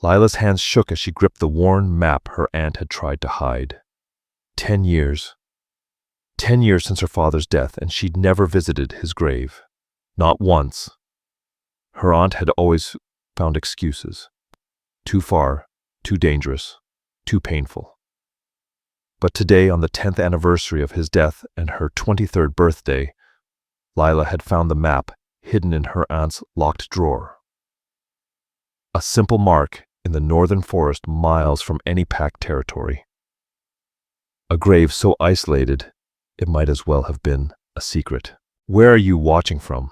Lila's hands shook as she gripped the worn map her aunt had tried to hide. 10 years. 10 years since her father's death, and she'd never visited his grave. Not once. Her aunt had always found excuses. Too far, too dangerous, too painful. But today, on the 10th anniversary of his death and her 23rd birthday, Lila had found the map hidden in her aunt's locked drawer. A simple mark in the northern forest miles from any packed territory. A grave so isolated, it might as well have been a secret. Where are you watching from?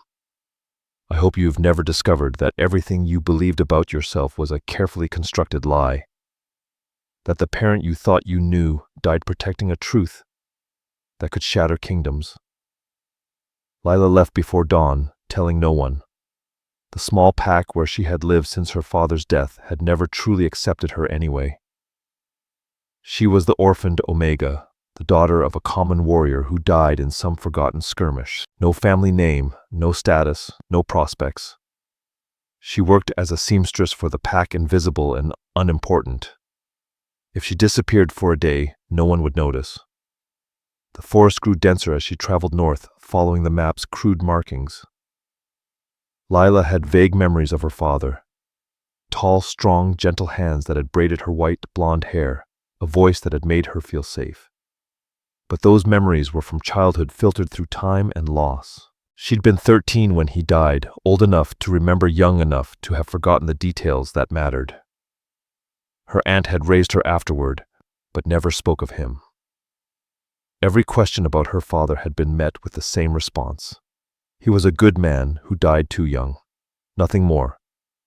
I hope you've never discovered that everything you believed about yourself was a carefully constructed lie. That the parent you thought you knew died protecting a truth that could shatter kingdoms. Lila left before dawn, telling no one. The small pack where she had lived since her father's death had never truly accepted her anyway. She was the orphaned Omega, the daughter of a common warrior who died in some forgotten skirmish. No family name, no status, no prospects. She worked as a seamstress for the pack, invisible and unimportant. If she disappeared for a day, no one would notice. The forest grew denser as she traveled north, following the map's crude markings. Lila had vague memories of her father. Tall, strong, gentle hands that had braided her white, blonde hair, a voice that had made her feel safe. But those memories were from childhood, filtered through time and loss. She'd been 13 when he died, old enough to remember, young enough to have forgotten the details that mattered. Her aunt had raised her afterward, but never spoke of him. Every question about her father had been met with the same response. He was a good man who died too young. Nothing more.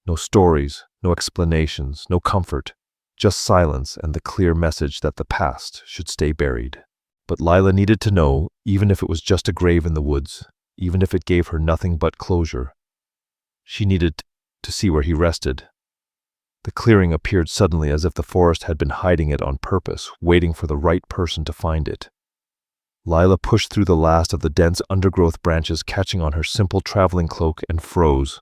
No stories, no explanations, no comfort, just silence and the clear message that the past should stay buried. But Lila needed to know, even if it was just a grave in the woods, even if it gave her nothing but closure. She needed to see where he rested. The clearing appeared suddenly, as if the forest had been hiding it on purpose, waiting for the right person to find it. Lila pushed through the last of the dense undergrowth branches, catching on her simple traveling cloak, and froze.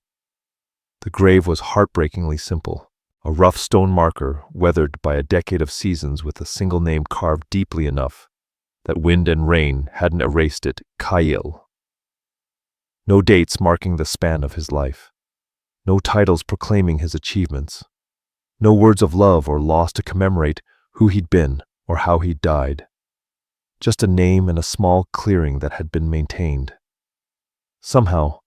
The grave was heartbreakingly simple. A rough stone marker, weathered by a decade of seasons, with a single name carved deeply enough that wind and rain hadn't erased it: Kyle. No dates marking the span of his life. No titles proclaiming his achievements. No words of love or loss to commemorate who he'd been or how he'd died. Just a name and a small clearing that had been maintained. Somehow,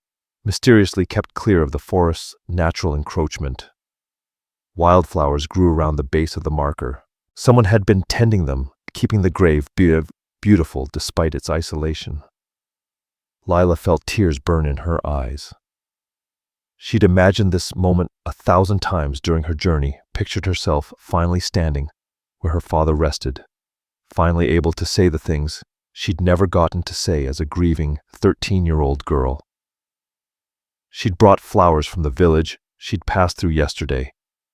mysteriously kept clear of the forest's natural encroachment. Wildflowers grew around the base of the marker. Someone had been tending them, keeping the grave beautiful despite its isolation. Lila felt tears burn in her eyes. She'd imagined this moment 1,000 times during her journey, pictured herself finally standing where her father rested, finally able to say the things she'd never gotten to say as a grieving 13-year-old girl. She'd brought flowers from the village she'd passed through yesterday,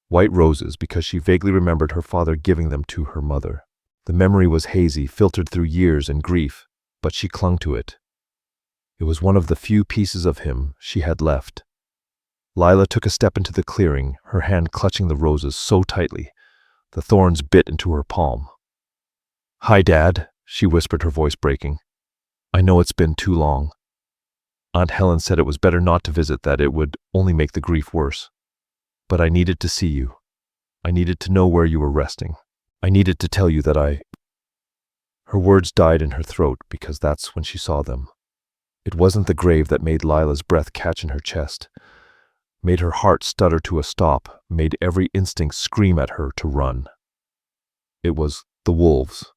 white roses, because she vaguely remembered her father giving them to her mother. The memory was hazy, filtered through years and grief, but she clung to it. It was one of the few pieces of him she had left. Lila took a step into the clearing, her hand clutching the roses so tightly, the thorns bit into her palm. "Hi, Dad," she whispered, her voice breaking. "I know it's been too long. Aunt Helen said it was better not to visit, that it would only make the grief worse. But I needed to see you. I needed to know where you were resting. I needed to tell you that I—" Her words died in her throat because that's when she saw them. It wasn't the grave that made Lila's breath catch in her chest, made her heart stutter to a stop, made every instinct scream at her to run. It was the wolves.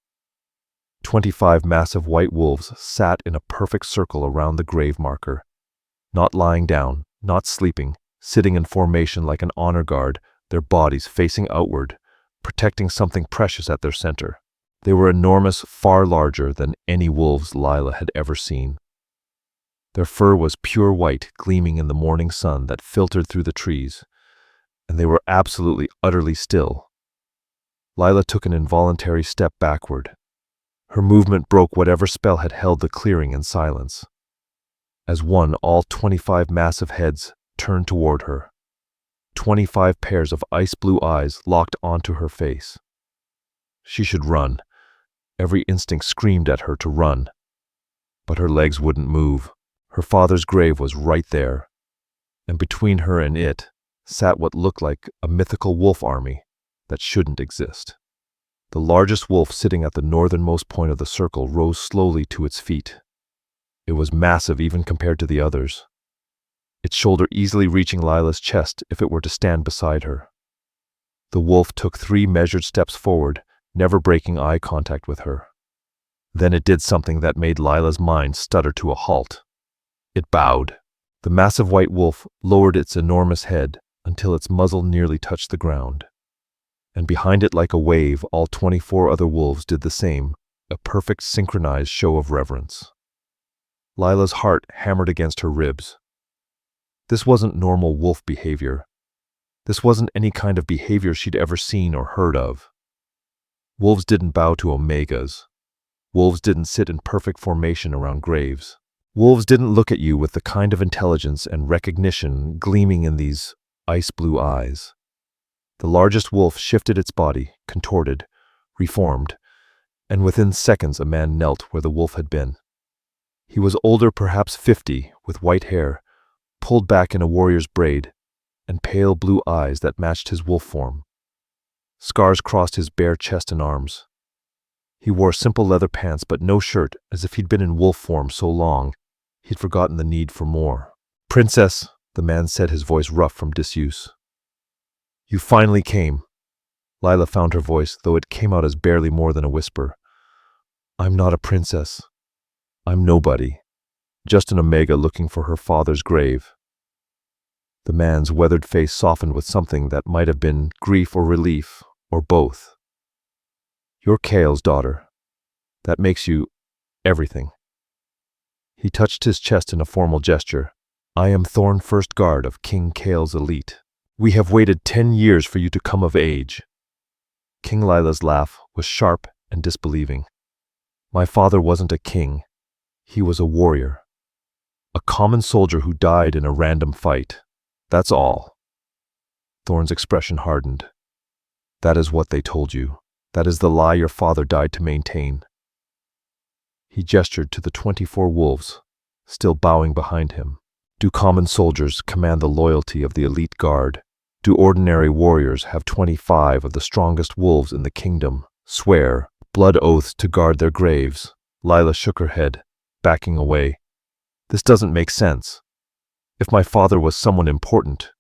25 massive white wolves sat in a perfect circle around the grave marker, not lying down, not sleeping, sitting in formation like an honor guard, their bodies facing outward, protecting something precious at their center. They were enormous, far larger than any wolves Lila had ever seen. Their fur was pure white, gleaming in the morning sun that filtered through the trees, and they were absolutely, utterly still. Lila took an involuntary step backward. Her movement broke whatever spell had held the clearing in silence. As one, all 25 massive heads turned toward her. 25 pairs of ice-blue eyes locked onto her face. She should run. Every instinct screamed at her to run. But her legs wouldn't move. Her father's grave was right there, and between her and it sat what looked like a mythical wolf army that shouldn't exist. The largest wolf sitting at the northernmost point of the circle rose slowly to its feet. It was massive even compared to the others, its shoulder easily reaching Lila's chest if it were to stand beside her. The wolf took 3 measured steps forward, never breaking eye contact with her. Then it did something that made Lila's mind stutter to a halt. It bowed. The massive white wolf lowered its enormous head until its muzzle nearly touched the ground. And behind it, like a wave, all 24 other wolves did the same, a perfect synchronized show of reverence. Lila's heart hammered against her ribs. This wasn't normal wolf behavior. This wasn't any kind of behavior she'd ever seen or heard of. Wolves didn't bow to omegas. Wolves didn't sit in perfect formation around graves. Wolves didn't look at you with the kind of intelligence and recognition gleaming in these ice-blue eyes. The largest wolf shifted its body, contorted, reformed, and within seconds a man knelt where the wolf had been. He was older, perhaps 50, with white hair, pulled back in a warrior's braid, and pale blue eyes that matched his wolf form. Scars crossed his bare chest and arms. He wore simple leather pants but no shirt, as if he'd been in wolf form so long he'd forgotten the need for more. "Princess," the man said, his voice rough from disuse. "You finally came." Lila found her voice, though it came out as barely more than a whisper. "I'm not a princess. I'm nobody. Just an omega looking for her father's grave." The man's weathered face softened with something that might have been grief or relief, or both. "You're Kale's daughter. That makes you everything." He touched his chest in a formal gesture. "I am Thorn First Guard of King Kale's elite. We have waited 10 years for you to come of age." King Lila's laugh was sharp and disbelieving. "My father wasn't a king. He was a warrior. A common soldier who died in a random fight. That's all." Thorn's expression hardened. "That is what they told you. That is the lie your father died to maintain." He gestured to the 24 wolves, still bowing behind him. "Do common soldiers command the loyalty of the elite guard? Do ordinary warriors have 25 of the strongest wolves in the kingdom swear blood oaths to guard their graves?" Lila shook her head, backing away. "This doesn't make sense. If my father was someone important,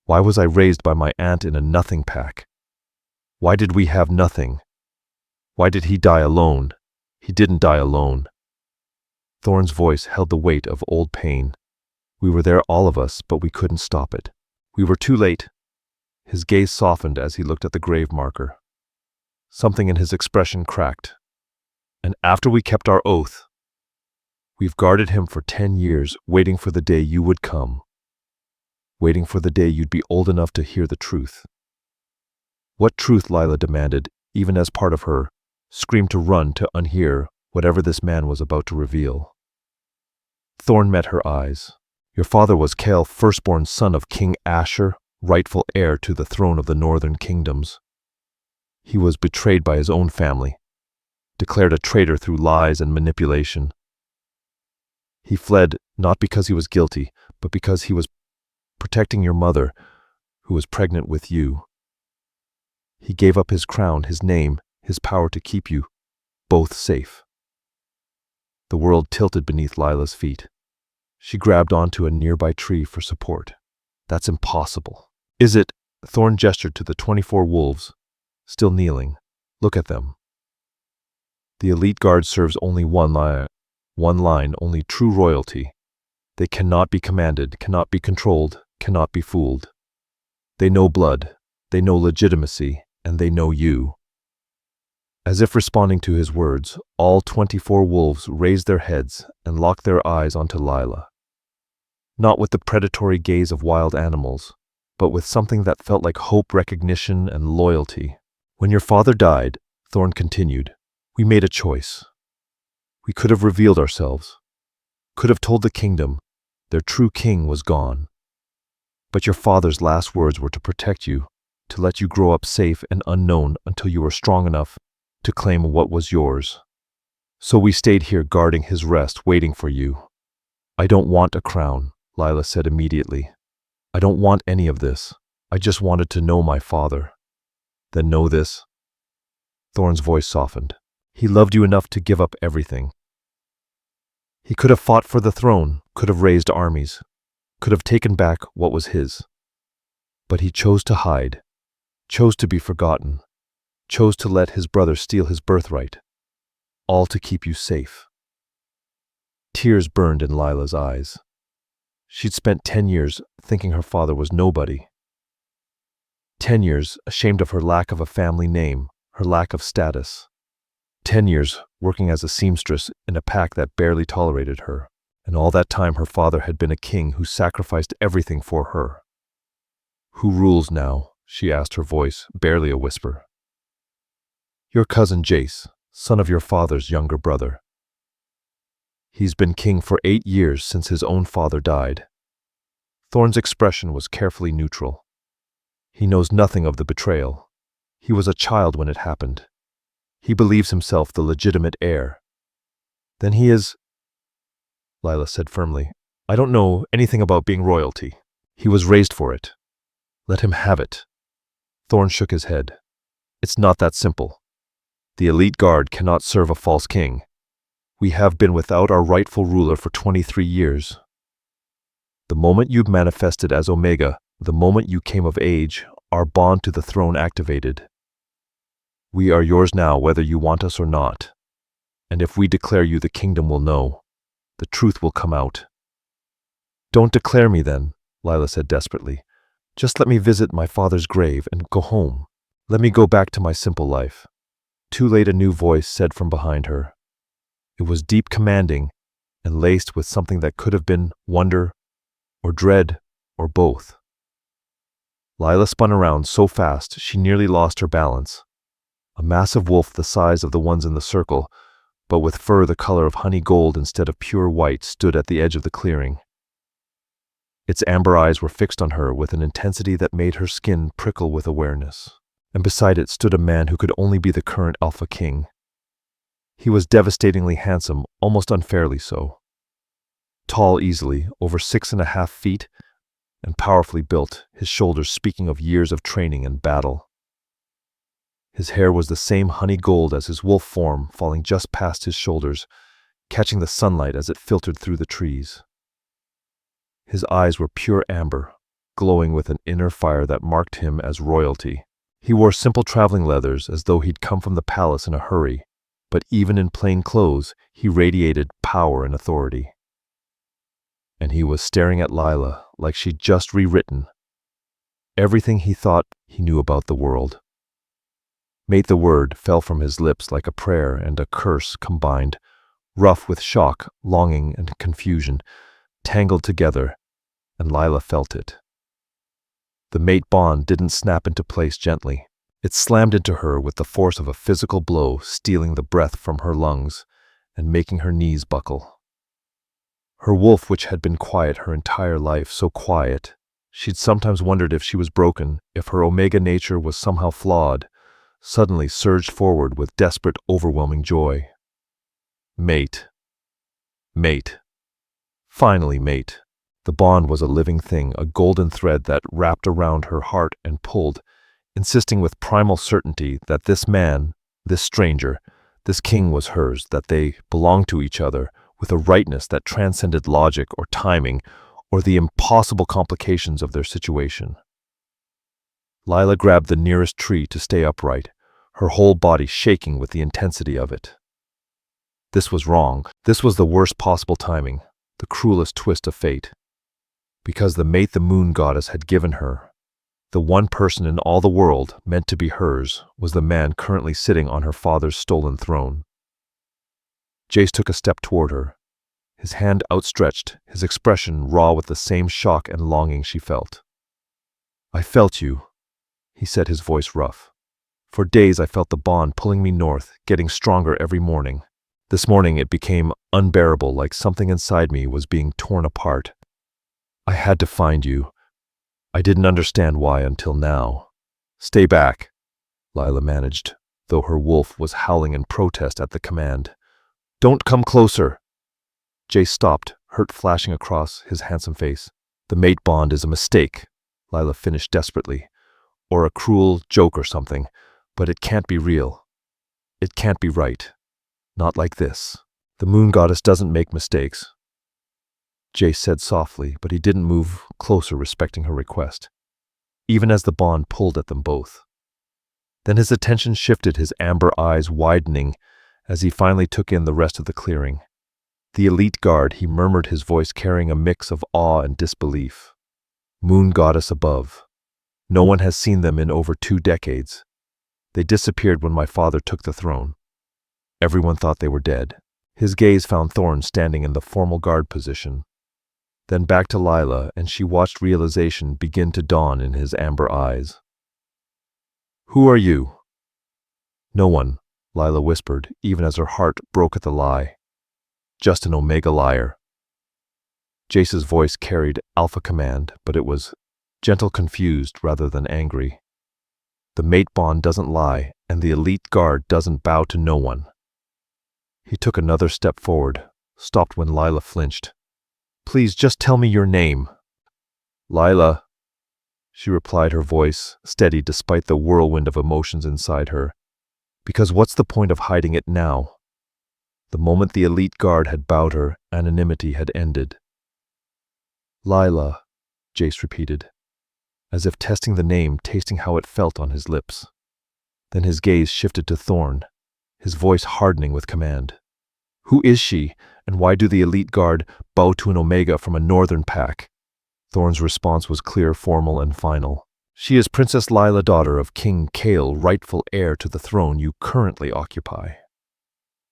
why was I raised by my aunt in a nothing pack? Why did we have nothing? Why did he die alone? He didn't die alone." Thorn's voice held the weight of old pain. "We were there, all of us, but we couldn't stop it. We were too late." His gaze softened as he looked at the grave marker. Something in his expression cracked. "And after we kept our oath, we've guarded him for 10 years, waiting for the day you would come. Waiting for the day you'd be old enough to hear the truth." What truth? Lila demanded, even as part of her screamed to run to unhear whatever this man was about to reveal. Thorn met her eyes. "Your father was Kale, firstborn son of King Asher, rightful heir to the throne of the northern kingdoms. He was betrayed by his own family, declared a traitor through lies and manipulation. He fled not because he was guilty, but because he was protecting your mother, who was pregnant with you. He gave up his crown, his name, his power to keep you both safe." The world tilted beneath Lila's feet. She grabbed onto a nearby tree for support. "That's impossible." "Is it?" Thorn gestured to the 24 wolves, still kneeling. "Look at them. The elite guard serves only one line, only true royalty. They cannot be commanded, cannot be controlled, cannot be fooled. They know blood, they know legitimacy, and they know you." As if responding to his words, all 24 wolves raised their heads and locked their eyes onto Lila. Not with the predatory gaze of wild animals, but with something that felt like hope, recognition, and loyalty. "When your father died," Thorn continued, "we made a choice. We could have revealed ourselves, could have told the kingdom their true king was gone. But your father's last words were to protect you, to let you grow up safe and unknown until you were strong enough to claim what was yours. So we stayed here guarding his rest, waiting for you. I don't want a crown, Lila said immediately. I don't want any of this. I just wanted to know my father. Then know this. Thorn's voice softened. He loved you enough to give up everything. He could have fought for the throne, could have raised armies, could have taken back what was his. But he chose to hide, chose to be forgotten, chose to let his brother steal his birthright, all to keep you safe. Tears burned in Lila's eyes. She'd spent 10 years thinking her father was nobody. 10 years ashamed of her lack of a family name, her lack of status. 10 years working as a seamstress in a pack that barely tolerated her. And all that time her father had been a king who sacrificed everything for her. Who rules now? She asked, her voice barely a whisper. Your cousin Jace, son of your father's younger brother. He's been king for 8 years since his own father died. Thorn's expression was carefully neutral. He knows nothing of the betrayal. He was a child when it happened. He believes himself the legitimate heir. Then he is... Lila said firmly, I don't know anything about being royalty. He was raised for it. Let him have it. Thorn shook his head. It's not that simple. The elite guard cannot serve a false king. We have been without our rightful ruler for 23 years. The moment you manifested as Omega, the moment you came of age, our bond to the throne activated. We are yours now whether you want us or not. And if we declare you, the kingdom will know. The truth will come out. Don't declare me then, Lila said desperately. Just let me visit my father's grave and go home. Let me go back to my simple life. Too late, a new voice said from behind her. It was deep, commanding, and laced with something that could have been wonder or dread or both. Lila spun around so fast she nearly lost her balance. A massive wolf the size of the ones in the circle, but with fur the color of honey gold instead of pure white, stood at the edge of the clearing. Its amber eyes were fixed on her with an intensity that made her skin prickle with awareness. And beside it stood a man who could only be the current Alpha King. He was devastatingly handsome, almost unfairly so. Tall easily, over 6.5 feet, and powerfully built, his shoulders speaking of years of training and battle. His hair was the same honey gold as his wolf form, falling just past his shoulders, catching the sunlight as it filtered through the trees. His eyes were pure amber, glowing with an inner fire that marked him as royalty. He wore simple traveling leathers as though he'd come from the palace in a hurry, but even in plain clothes, he radiated power and authority. And he was staring at Lila like she'd just rewritten everything he thought he knew about the world. Mate, the word fell from his lips like a prayer and a curse combined, rough with shock, longing, and confusion, tangled together, and Lila felt it. The mate bond didn't snap into place gently. It slammed into her with the force of a physical blow, stealing the breath from her lungs and making her knees buckle. Her wolf, which had been quiet her entire life, so quiet, she'd sometimes wondered if she was broken, if her Omega nature was somehow flawed, suddenly surged forward with desperate, overwhelming joy. Mate. Mate. Finally, mate. The bond was a living thing, a golden thread that wrapped around her heart and pulled, insisting with primal certainty that this man, this stranger, this king was hers, that they belonged to each other with a rightness that transcended logic or timing or the impossible complications of their situation. Lila grabbed the nearest tree to stay upright, her whole body shaking with the intensity of it. This was wrong. This was the worst possible timing, the cruelest twist of fate. Because the mate the moon goddess had given her, the one person in all the world meant to be hers, was the man currently sitting on her father's stolen throne. Jace took a step toward her, his hand outstretched, his expression raw with the same shock and longing she felt. I felt you, he said, his voice rough. For days I felt the bond pulling me north, getting stronger every morning. This morning it became unbearable, like something inside me was being torn apart. I had to find you. I didn't understand why until now. Stay back, Lila managed, though her wolf was howling in protest at the command. Don't come closer. Jay stopped, hurt flashing across his handsome face. The mate bond is a mistake, Lila finished desperately, or a cruel joke or something, but it can't be real. It can't be right. Not like this. The moon goddess doesn't make mistakes, Jay said softly, but he didn't move closer, respecting her request, even as the bond pulled at them both. Then his attention shifted, his amber eyes widening as he finally took in the rest of the clearing. The elite guard, he murmured, his voice carrying a mix of awe and disbelief. Moon goddess above. No one has seen them in over 2 decades. They disappeared when my father took the throne. Everyone thought they were dead. His gaze found Thorn standing in the formal guard position. Then back to Lila, and she watched realization begin to dawn in his amber eyes. Who are you? No one, Lila whispered, even as her heart broke at the lie. Just an Omega liar. Jace's voice carried alpha command, but it was gentle, confused rather than angry. The mate bond doesn't lie, and the elite guard doesn't bow to no one. He took another step forward, stopped when Lila flinched. Please just tell me your name. Lila, she replied, her voice steady despite the whirlwind of emotions inside her. Because what's the point of hiding it now? The moment the elite guard had bowed, her anonymity had ended. Lila, Jace repeated, as if testing the name, tasting how it felt on his lips. Then his gaze shifted to Thorn, his voice hardening with command. Who is she, and why do the elite guard bow to an Omega from a northern pack? Thorn's response was clear, formal, and final. She is Princess Lila, daughter of King Kale, rightful heir to the throne you currently occupy.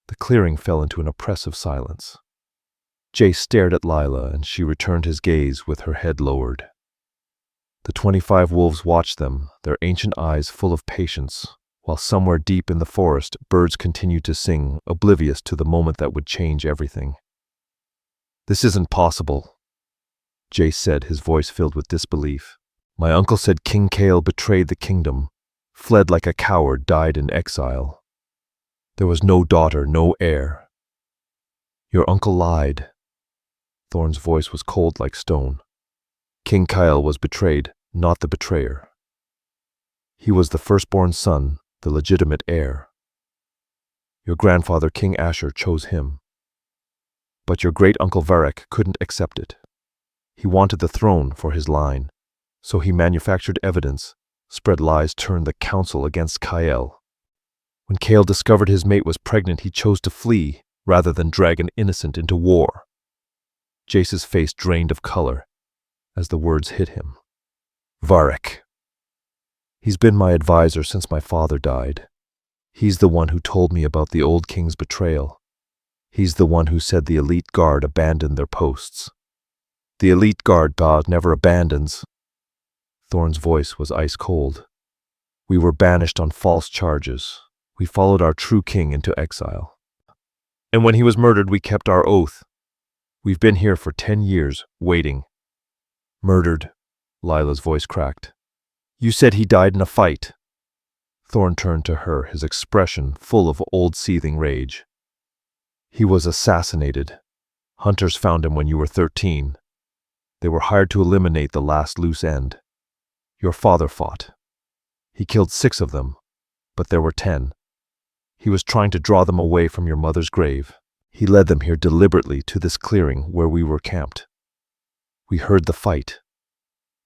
The clearing fell into an oppressive silence. Jace stared at Lila, and she returned his gaze with her head lowered. The 25 wolves watched them, their ancient eyes full of patience, while somewhere deep in the forest, birds continued to sing, oblivious to the moment that would change everything. This isn't possible, Jace said, his voice filled with disbelief. My uncle said King Kale betrayed the kingdom, fled like a coward, died in exile. There was no daughter, no heir. Your uncle lied. Thorn's voice was cold like stone. King Kyle was betrayed, not the betrayer. He was the firstborn son, the legitimate heir. Your grandfather, King Asher, chose him. But your great-uncle Varric couldn't accept it. He wanted the throne for his line, so he manufactured evidence, spread lies, turned the council against Kyle. When Kale discovered his mate was pregnant, he chose to flee rather than drag an innocent into war. Jace's face drained of color as the words hit him. Varric. He's been my advisor since my father died. He's the one who told me about the old king's betrayal. He's the one who said the elite guard abandoned their posts. The elite guard, God, never abandons. Thorn's voice was ice cold. We were banished on false charges. We followed our true king into exile. And when he was murdered, we kept our oath. We've been here for 10 years, waiting. Murdered, Lila's voice cracked. You said he died in a fight. Thorn turned to her, his expression full of old seething rage. He was assassinated. Hunters found him when you were 13. They were hired to eliminate the last loose end. Your father fought. He killed 6 of them, but there were 10. He was trying to draw them away from your mother's grave. He led them here deliberately to this clearing where we were camped. We heard the fight.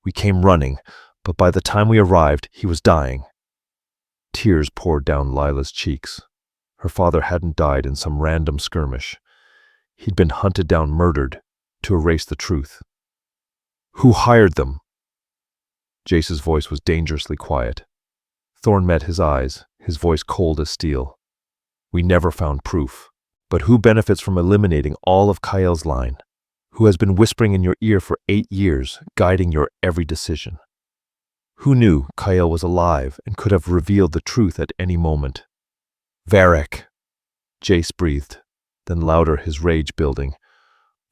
We came running, but by the time we arrived, he was dying. Tears poured down Lila's cheeks. Her father hadn't died in some random skirmish. He'd been hunted down, murdered, to erase the truth. Who hired them? Jace's voice was dangerously quiet. Thorn met his eyes, his voice cold as steel. We never found proof. But who benefits from eliminating all of Kyle's line? Who has been whispering in your ear for 8 years, guiding your every decision? Who knew Kyle was alive and could have revealed the truth at any moment? Varric, Jace breathed, then louder, his rage building.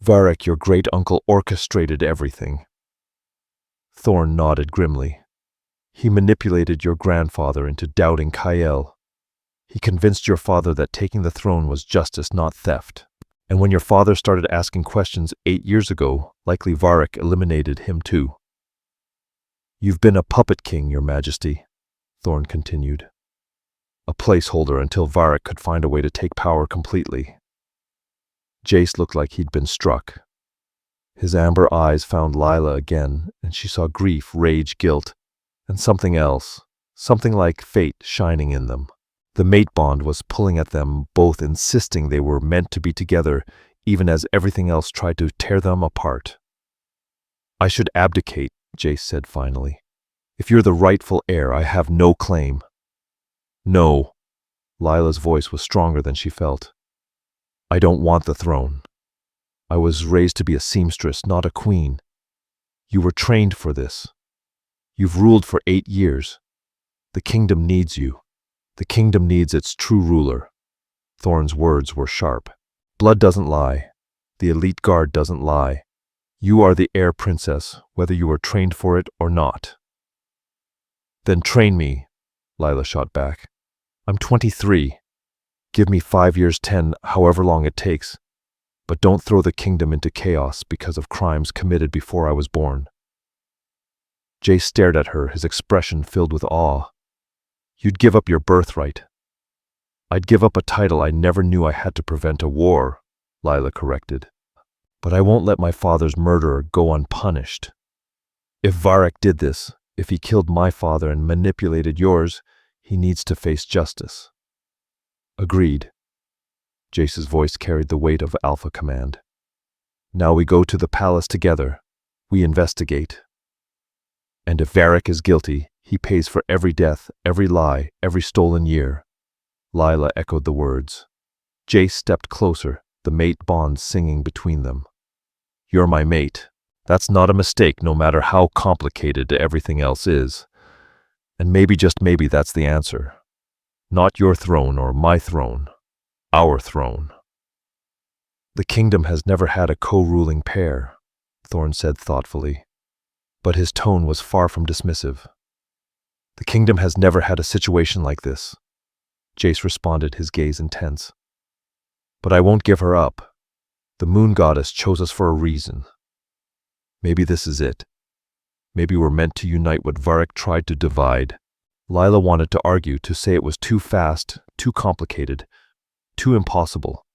Varric, your great-uncle orchestrated everything. Thorn nodded grimly. He manipulated your grandfather into doubting Kyle. He convinced your father that taking the throne was justice, not theft. And when your father started asking questions 8 years ago, likely Varric eliminated him too. You've been a puppet king, Your Majesty, Thorn continued. A placeholder until Varric could find a way to take power completely. Jace looked like he'd been struck. His amber eyes found Lila again, and she saw grief, rage, guilt, and something else, something like fate shining in them. The mate bond was pulling at them, both insisting they were meant to be together, even as everything else tried to tear them apart. I should abdicate, Jace said finally. If you're the rightful heir, I have no claim. No. Lila's voice was stronger than she felt. I don't want the throne. I was raised to be a seamstress, not a queen. You were trained for this. You've ruled for 8 years. The kingdom needs you. The kingdom needs its true ruler. Thorn's words were sharp. Blood doesn't lie. The elite guard doesn't lie. You are the heir princess, whether you were trained for it or not. Then train me, Lila shot back. I'm 23. Give me 5 years, 10, however long it takes. But don't throw the kingdom into chaos because of crimes committed before I was born. Jace stared at her, his expression filled with awe. You'd give up your birthright. I'd give up a title I never knew I had to prevent a war, Lila corrected. But I won't let my father's murderer go unpunished. If Varric did this, if he killed my father and manipulated yours, he needs to face justice. Agreed. Jace's voice carried the weight of alpha command. Now we go to the palace together. We investigate. And if Varric is guilty, he pays for every death, every lie, every stolen year. Lila echoed the words. Jace stepped closer, the mate bond singing between them. You're my mate. That's not a mistake, no matter how complicated everything else is. And maybe, just maybe, that's the answer. Not your throne or my throne. Our throne. The kingdom has never had a co-ruling pair, Thorn said thoughtfully. But his tone was far from dismissive. The kingdom has never had a situation like this. Jace responded, his gaze intense. But I won't give her up. The moon goddess chose us for a reason. Maybe this is it. Maybe we're meant to unite what Varric tried to divide. Lila wanted to argue, to say it was too fast, too complicated, too impossible.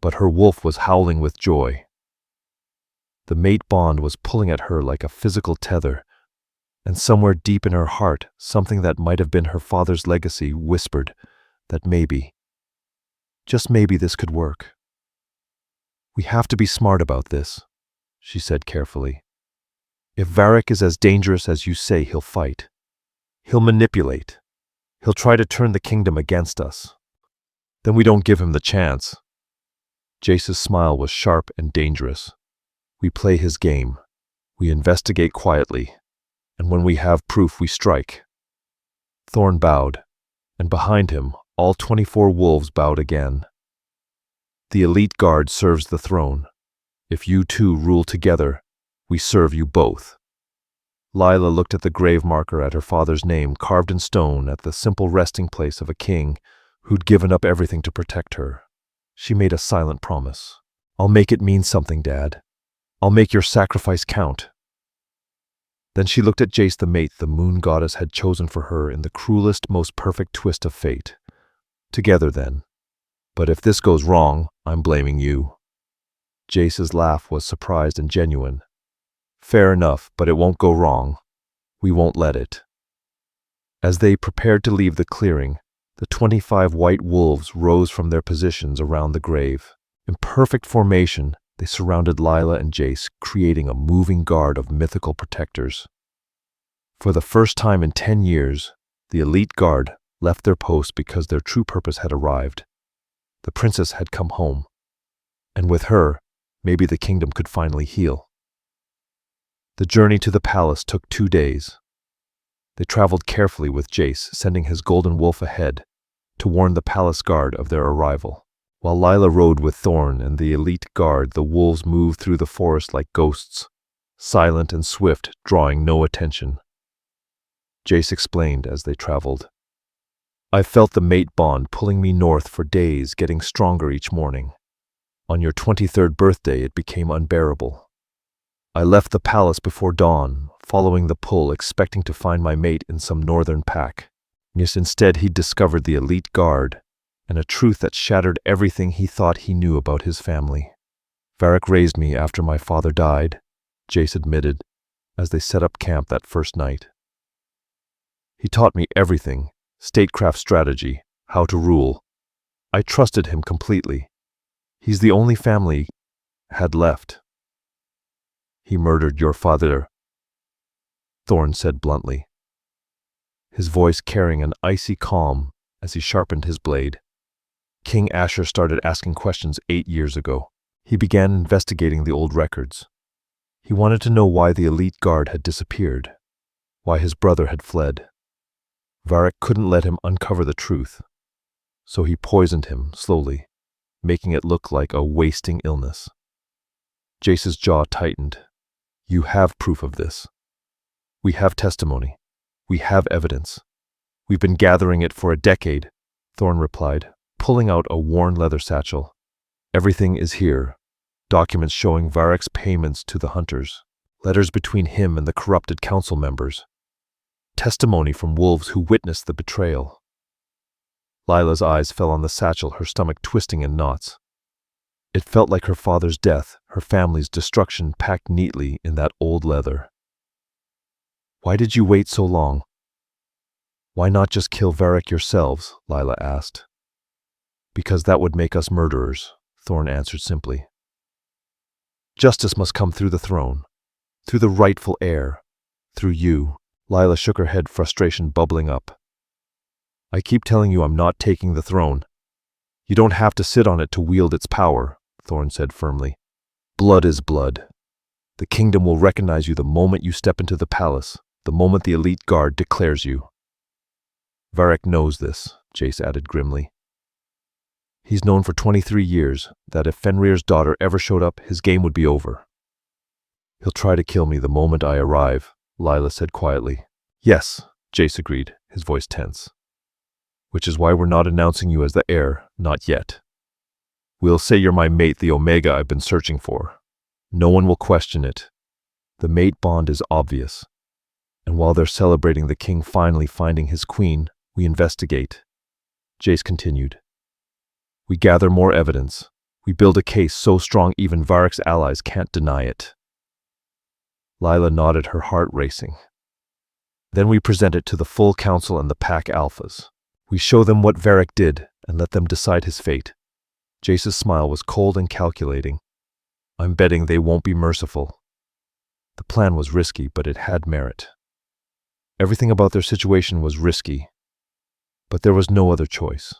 But her wolf was howling with joy. The mate bond was pulling at her like a physical tether, and somewhere deep in her heart, something that might have been her father's legacy whispered that maybe, just maybe, this could work. We have to be smart about this, she said carefully. If Varric is as dangerous as you say, he'll fight. He'll manipulate. He'll try to turn the kingdom against us. Then we don't give him the chance. Jace's smile was sharp and dangerous. We play his game. We investigate quietly. And when we have proof, we strike. Thorn bowed, and behind him, all 24 wolves bowed again. The elite guard serves the throne. If you two rule together, we serve you both. Lila looked at the grave marker at her father's name carved in stone at the simple resting place of a king who'd given up everything to protect her. She made a silent promise. I'll make it mean something, Dad. I'll make your sacrifice count. Then she looked at Jace, the mate the moon goddess had chosen for her in the cruelest, most perfect twist of fate. Together then. But if this goes wrong, I'm blaming you. Jace's laugh was surprised and genuine. Fair enough, but it won't go wrong. We won't let it. As they prepared to leave the clearing, the 25 white wolves rose from their positions around the grave. In perfect formation, they surrounded Lila and Jace, creating a moving guard of mythical protectors. For the first time in 10 years, the elite guard left their post because their true purpose had arrived. The princess had come home, and with her, maybe the kingdom could finally heal. The journey to the palace took 2 days. They traveled carefully with Jace, sending his golden wolf ahead to warn the palace guard of their arrival. While Lila rode with Thorn and the elite guard, the wolves moved through the forest like ghosts, silent and swift, drawing no attention. Jace explained as they traveled. I felt the mate bond pulling me north for days, getting stronger each morning. On your 23rd birthday, it became unbearable. I left the palace before dawn, following the pull, expecting to find my mate in some northern pack. Yet instead he'd discovered the elite guard, and a truth that shattered everything he thought he knew about his family. Varric raised me after my father died, Jace admitted, as they set up camp that first night. He taught me everything, statecraft strategy, how to rule. I trusted him completely. He's the only family had left. He murdered your father, Thorn said bluntly, his voice carrying an icy calm as he sharpened his blade. King Asher started asking questions 8 years ago. He began investigating the old records. He wanted to know why the elite guard had disappeared, why his brother had fled. Varric couldn't let him uncover the truth, so he poisoned him slowly, making it look like a wasting illness. Jace's jaw tightened. You have proof of this. We have testimony. We have evidence. We've been gathering it for a decade, Thorn replied, pulling out a worn leather satchel. Everything is here. Documents showing Varric's payments to the hunters, letters between him and the corrupted council members, testimony from wolves who witnessed the betrayal. Lila's eyes fell on the satchel, her stomach twisting in knots. It felt like her father's death, her family's destruction packed neatly in that old leather. Why did you wait so long? Why not just kill Varric yourselves? Lila asked. Because that would make us murderers, Thorn answered simply. Justice must come through the throne, through the rightful heir, through you. Lila shook her head, frustration bubbling up. I keep telling you I'm not taking the throne. You don't have to sit on it to wield its power, Thorn said firmly. Blood is blood. The kingdom will recognize you the moment you step into the palace, the moment the elite guard declares you. Varric knows this, Jace added grimly. He's known for 23 years that if Fenrir's daughter ever showed up, his game would be over. He'll try to kill me the moment I arrive, Lila said quietly. Yes, Jace agreed, his voice tense. Which is why we're not announcing you as the heir, not yet. We'll say you're my mate, the Omega I've been searching for. No one will question it. The mate bond is obvious. And while they're celebrating the king finally finding his queen, we investigate. Jace continued. We gather more evidence. We build a case so strong even Varric's allies can't deny it. Lila nodded, her heart racing. Then we present it to the full council and the pack alphas. We show them what Varric did and let them decide his fate. Jace's smile was cold and calculating. I'm betting they won't be merciful. The plan was risky, but it had merit. Everything about their situation was risky, but there was no other choice.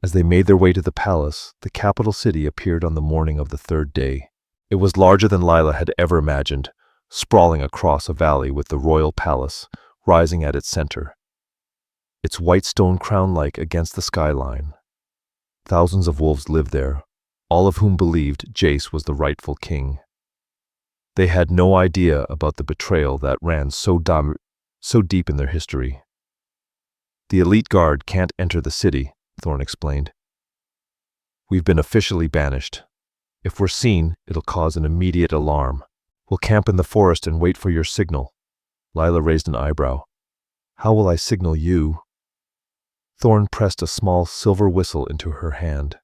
As they made their way to the palace, the capital city appeared on the morning of the third day. It was larger than Lila had ever imagined, sprawling across a valley with the royal palace rising at its center. Its white stone crown-like against the skyline. Thousands of wolves lived there, all of whom believed Jace was the rightful king. They had no idea about the betrayal that ran so deep in their history. The elite guard can't enter the city, Thorn explained. We've been officially banished. If we're seen, it'll cause an immediate alarm. We'll camp in the forest and wait for your signal. Lila raised an eyebrow. How will I signal you? Thorn pressed a small silver whistle into her hand.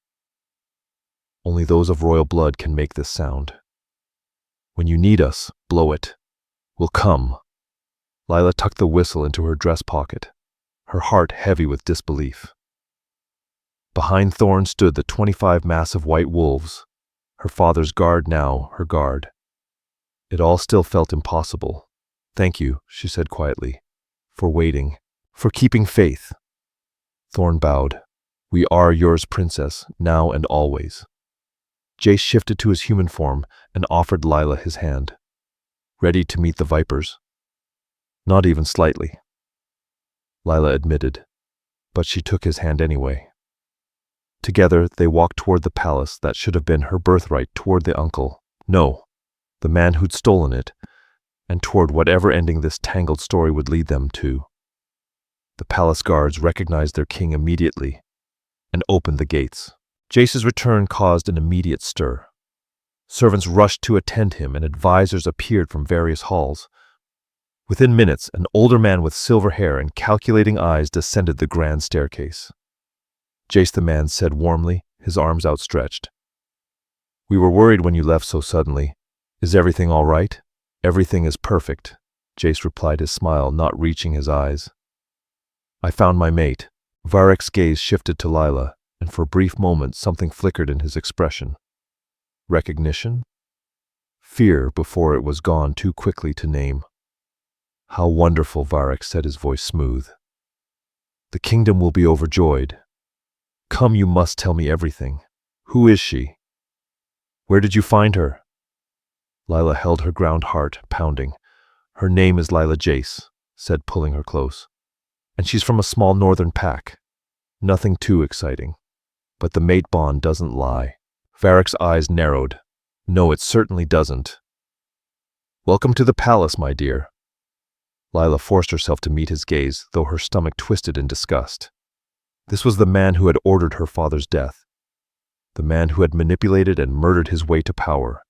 Only those of royal blood can make this sound. When you need us, blow it. We'll come. Lila tucked the whistle into her dress pocket, her heart heavy with disbelief. Behind Thorn stood the 25 massive white wolves, her father's guard now her guard. It all still felt impossible. Thank you, she said quietly, for waiting, for keeping faith. Thorn bowed. We are yours, princess, now and always. Jace shifted to his human form and offered Lila his hand. Ready to meet the vipers? Not even slightly, Lila admitted, but she took his hand anyway. Together, they walked toward the palace that should have been her birthright, toward the uncle. No, the man who'd stolen it, and toward whatever ending this tangled story would lead them to. The palace guards recognized their king immediately and opened the gates. Jace's return caused an immediate stir. Servants rushed to attend him, and advisors appeared from various halls. Within minutes, an older man with silver hair and calculating eyes descended the grand staircase. Jace, the man said warmly, his arms outstretched. "We were worried when you left so suddenly. Is everything all right?" "Everything is perfect," Jace replied, his smile not reaching his eyes. "I found my mate." Varek's gaze shifted to Lila, and for a brief moment something flickered in his expression. Recognition? Fear before it was gone too quickly to name. "How wonderful," Varek said, his voice smooth. "The kingdom will be overjoyed. Come, you must tell me everything. Who is she? Where did you find her?" Lila held her ground, heart pounding. "Her name is Lila Jace," said, pulling her close. "And she's from a small northern pack. Nothing too exciting. But the mate bond doesn't lie." Varek's eyes narrowed. "No, it certainly doesn't." "Welcome to the palace, my dear." Lila forced herself to meet his gaze, though her stomach twisted in disgust. This was the man who had ordered her father's death. The man who had manipulated and murdered his way to power.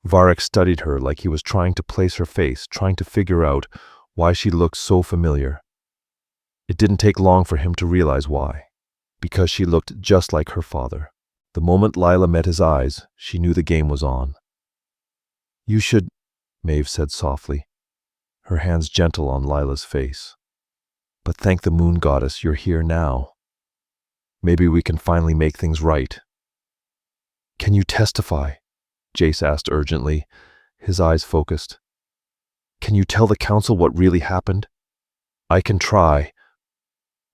Varek studied her like he was trying to place her face, trying to figure out why she looked so familiar. It didn't take long for him to realize why. Because she looked just like her father. The moment Lila met his eyes, she knew the game was on. "You should," Maeve said softly, her hands gentle on Lila's face. "But thank the moon goddess you're here now. Maybe we can finally make things right." "Can you testify?" Jace asked urgently, his eyes focused. "Can you tell the council what really happened?" "I can try,"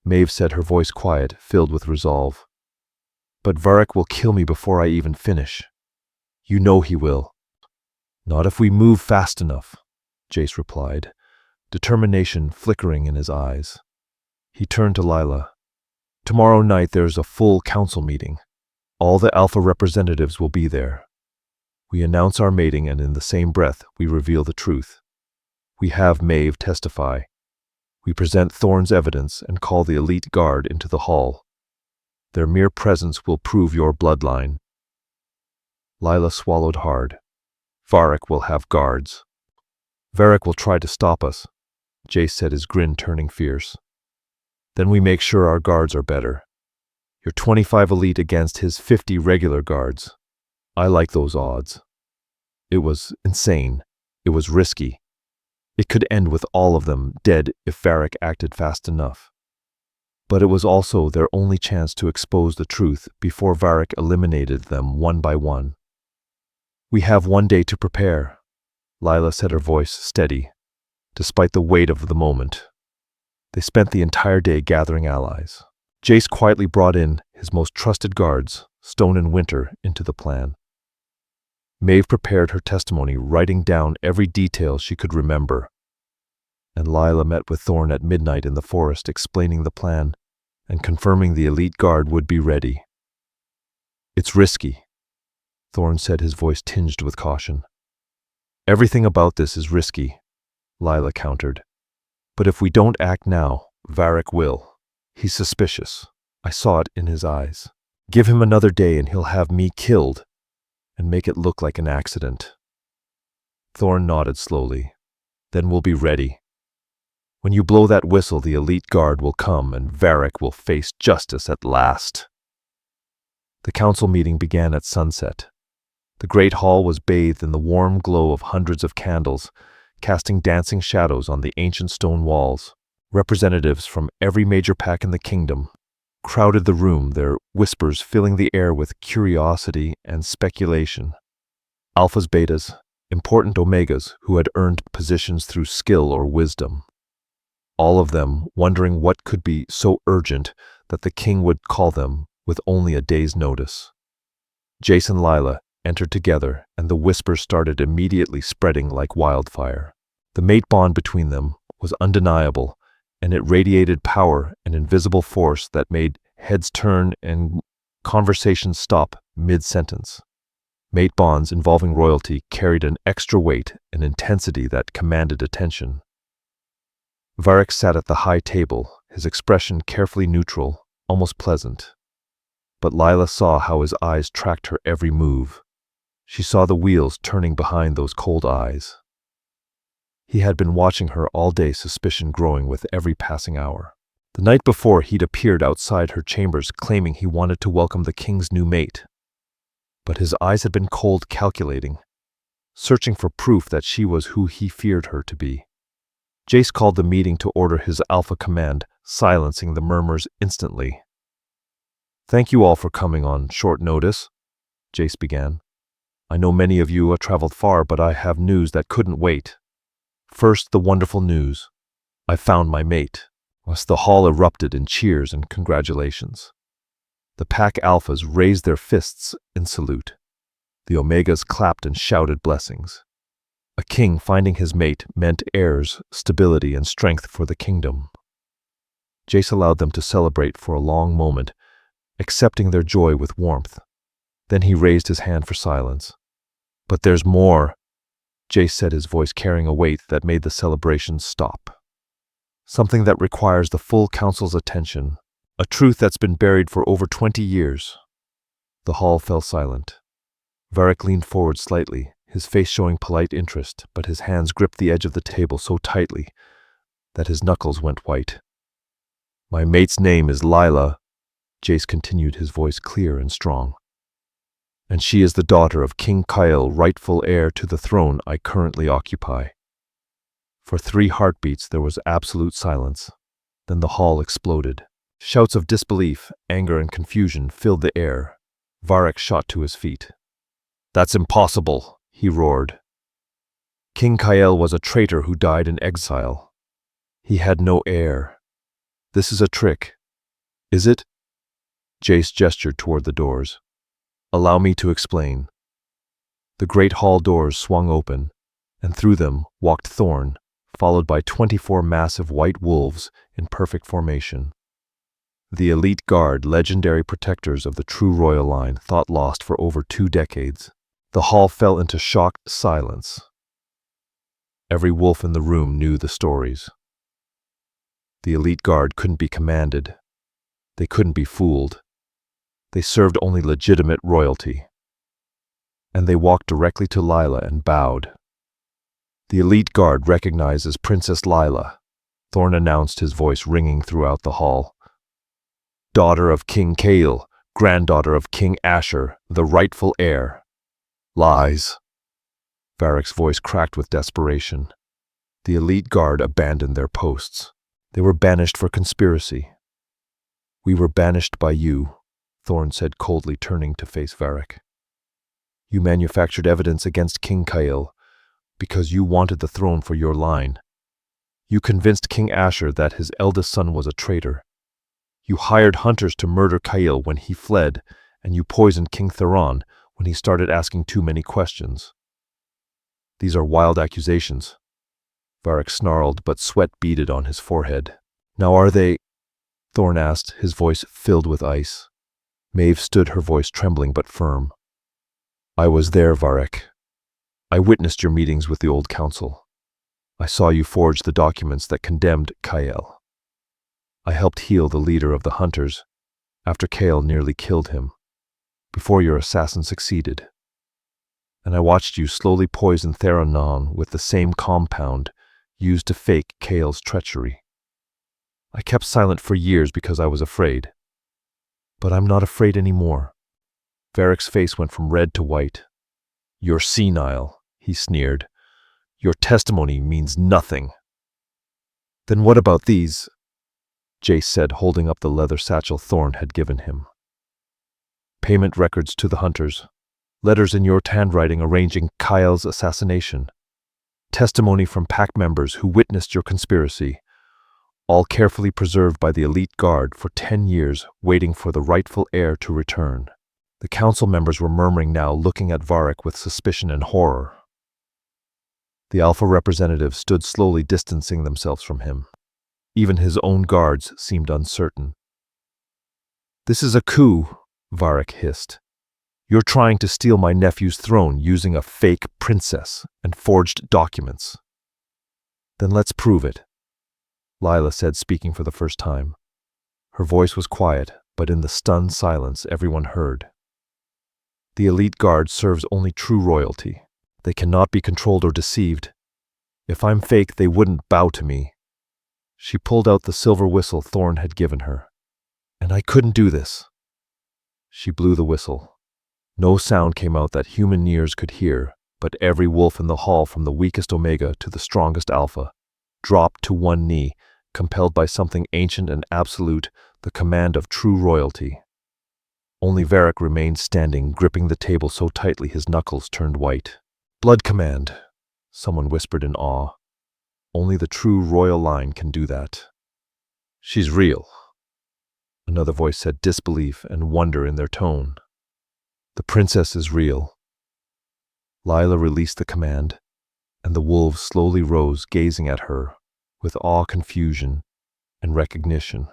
Maeve said, her voice quiet, filled with resolve. "But Varek will kill me before I even finish. You know he will." "Not if we move fast enough," Jace replied, determination flickering in his eyes. He turned to Lila. "Tomorrow night there's a full council meeting. All the Alpha representatives will be there. We announce our mating, and in the same breath we reveal the truth. We have Maeve testify. We present Thorn's evidence and call the elite guard into the hall. Their mere presence will prove your bloodline." Lila swallowed hard. "Varek will have guards." "Varek will try to stop us," Jace said, his grin turning fierce. "Then we make sure our guards are better. Your 25 elite against his 50 regular guards. I like those odds." It was insane. It was risky. It could end with all of them dead if Varek acted fast enough. But it was also their only chance to expose the truth before Varek eliminated them one by one. "We have one day to prepare," Lila said, her voice steady, despite the weight of the moment. They spent the entire day gathering allies. Jace quietly brought in his most trusted guards, Stone and Winter, into the plan. Maeve prepared her testimony, writing down every detail she could remember. And Lila met with Thorn at midnight in the forest, explaining the plan and confirming the elite guard would be ready. "It's risky," Thorn said, his voice tinged with caution. "Everything about this is risky," Lila countered. "But if we don't act now, Varek will. He's suspicious. I saw it in his eyes. Give him another day and he'll have me killed and make it look like an accident." Thorn nodded slowly. "Then we'll be ready. When you blow that whistle, the elite guard will come and Varek will face justice at last." The council meeting began at sunset. The great hall was bathed in the warm glow of hundreds of candles, casting dancing shadows on the ancient stone walls. Representatives from every major pack in the kingdom crowded the room, their whispers filling the air with curiosity and speculation. Alphas, betas, important omegas who had earned positions through skill or wisdom. All of them wondering what could be so urgent that the king would call them with only a day's notice. Jace and Lila entered together, and the whispers started immediately spreading like wildfire. The mate bond between them was undeniable, and it radiated power and invisible force that made heads turn and conversations stop mid-sentence. Mate bonds involving royalty carried an extra weight and intensity that commanded attention. Varric sat at the high table, his expression carefully neutral, almost pleasant. But Lila saw how his eyes tracked her every move. She saw the wheels turning behind those cold eyes. He had been watching her all day, suspicion growing with every passing hour. The night before, he'd appeared outside her chambers claiming he wanted to welcome the king's new mate. But his eyes had been cold, calculating, searching for proof that she was who he feared her to be. Jace called the meeting to order his alpha command, silencing the murmurs instantly. "Thank you all for coming on short notice," Jace began. "I know many of you have traveled far, but I have news that couldn't wait. First, the wonderful news. I found my mate." As the hall erupted in cheers and congratulations. The pack alphas raised their fists in salute. The omegas clapped and shouted blessings. A king finding his mate meant heirs, stability, and strength for the kingdom. Jace allowed them to celebrate for a long moment, accepting their joy with warmth. Then he raised his hand for silence. "But there's more," Jace said, his voice carrying a weight that made the celebration stop. "Something that requires the full council's attention, a truth that's been buried for over 20 years. The hall fell silent. Varric leaned forward slightly, his face showing polite interest, but his hands gripped the edge of the table so tightly that his knuckles went white. "My mate's name is Lila," Jace continued, his voice clear and strong. "And she is the daughter of King Kyle, rightful heir to the throne I currently occupy." For 3 heartbeats there was absolute silence. Then the hall exploded. Shouts of disbelief, anger, and confusion filled the air. Varric shot to his feet. "That's impossible," he roared. "King Kyle was a traitor who died in exile. He had no heir. This is a trick. Is it?" Jace gestured toward the doors. "Allow me to explain." The great hall doors swung open, and through them walked Thorn, followed by 24 massive white wolves in perfect formation. The elite guard, legendary protectors of the true royal line, thought lost for over 2 decades. The hall fell into shocked silence. Every wolf in the room knew the stories. The elite guard couldn't be commanded. They couldn't be fooled. They served only legitimate royalty. And they walked directly to Lila and bowed. "The elite guard recognizes Princess Lila," Thorn announced, his voice ringing throughout the hall. "Daughter of King Kale, granddaughter of King Asher, the rightful heir." "Lies." Varric's voice cracked with desperation. The elite guard abandoned their posts. They were banished for conspiracy. "We were banished by you," Thorn said coldly, turning to face Varric. "You manufactured evidence against King Kyle because you wanted the throne for your line. You convinced King Asher that his eldest son was a traitor. You hired hunters to murder Kyle when he fled, and you poisoned King Theron when he started asking too many questions." "These are wild accusations," Varric snarled, but sweat beaded on his forehead. "Now are they?" Thorn asked, his voice filled with ice. Maeve stood, her voice trembling but firm. "I was there, Varric. I witnessed your meetings with the old council. I saw you forge the documents that condemned Kyle. I helped heal the leader of the hunters after Kale nearly killed him, before your assassin succeeded. And I watched you slowly poison Theranon with the same compound used to fake Kale's treachery. I kept silent for years because I was afraid. But I'm not afraid anymore." Varric's face went from red to white. "You're senile," he sneered. "Your testimony means nothing." "Then what about these?" Jace said, holding up the leather satchel Thorn had given him. "Payment records to the hunters. Letters in your handwriting arranging Kyle's assassination. Testimony from pack members who witnessed your conspiracy. All carefully preserved by the elite guard for 10 years, waiting for the rightful heir to return." The council members were murmuring now, looking at Varric with suspicion and horror. The alpha representatives stood slowly distancing themselves from him. Even his own guards seemed uncertain. "This is a coup," Varric hissed. You're trying to steal my nephew's throne using a fake princess and forged documents. Then let's prove it, Lila said, speaking for the first time. Her voice was quiet, but in the stunned silence everyone heard. The elite guard serves only true royalty. They cannot be controlled or deceived. If I'm fake, they wouldn't bow to me. She pulled out the silver whistle Thorn had given her. And I couldn't do this. She blew the whistle. No sound came out that human ears could hear, but every wolf in the hall, from the weakest Omega to the strongest Alpha, dropped to one knee, compelled by something ancient and absolute, the command of true royalty. Only Varric remained standing, gripping the table so tightly his knuckles turned white. Blood command, someone whispered in awe. Only the true royal line can do that. She's real, another voice said, disbelief and wonder in their tone. The princess is real. Lila released the command, and the wolves slowly rose, gazing at her with awe, confusion, and recognition.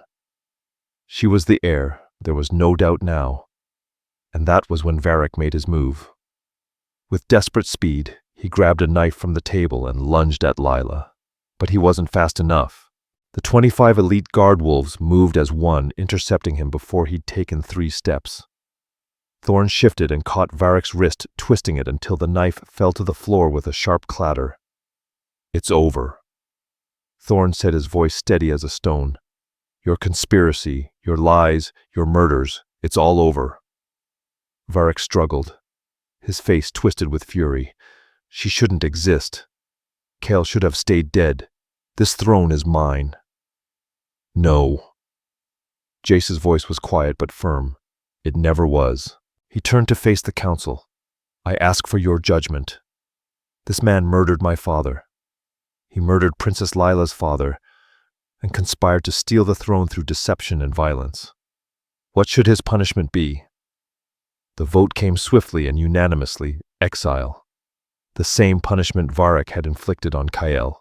She was the heir, there was no doubt now, and that was when Varric made his move. With desperate speed, he grabbed a knife from the table and lunged at Lila. But he wasn't fast enough. The 25 elite guard wolves moved as one, intercepting him before he'd taken 3 steps. Thorn shifted and caught Varric's wrist, twisting it until the knife fell to the floor with a sharp clatter. It's over, Thorn said, his voice steady as a stone. Your conspiracy, your lies, your murders, it's all over. Varric struggled, his face twisted with fury. She shouldn't exist. Kale should have stayed dead. This throne is mine. No. Jace's voice was quiet but firm. It never was. He turned to face the council. I ask for your judgment. This man murdered my father. He murdered Princess Lila's father and conspired to steal the throne through deception and violence. What should his punishment be? The vote came swiftly and unanimously: exile. The same punishment Varric had inflicted on Kael.